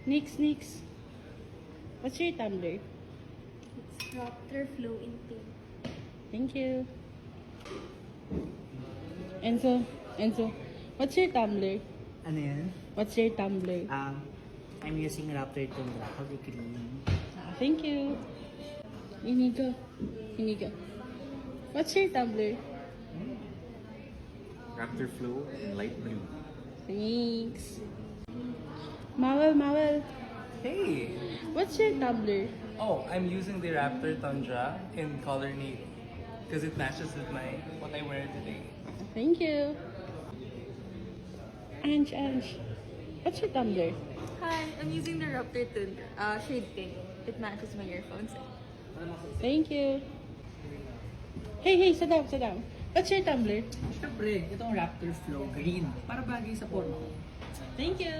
Nix. What's your tumbler? It's Raptor Flow in pink. Thank you. Enzo. What's your tumbler? Ano yan? What's your tumbler? I'm using Raptor Tundra. Heavy clean. Thank you. Inigo. What's your tumbler? Raptor Flow in light blue. Thanks. Mawel. Hey! What's your tumbler? Oh, I'm using the Raptor Tundra in color navy because it matches with what I wear today. Thank you. Ange. What's your tumbler? Hi, I'm using the Raptor Tundra, shade pink. It matches my earphones. Thank you. Hey, sit down. What's your tumbler? Siyempre, itong Raptor Flow green. Para bagay sa forma ko. Thank you.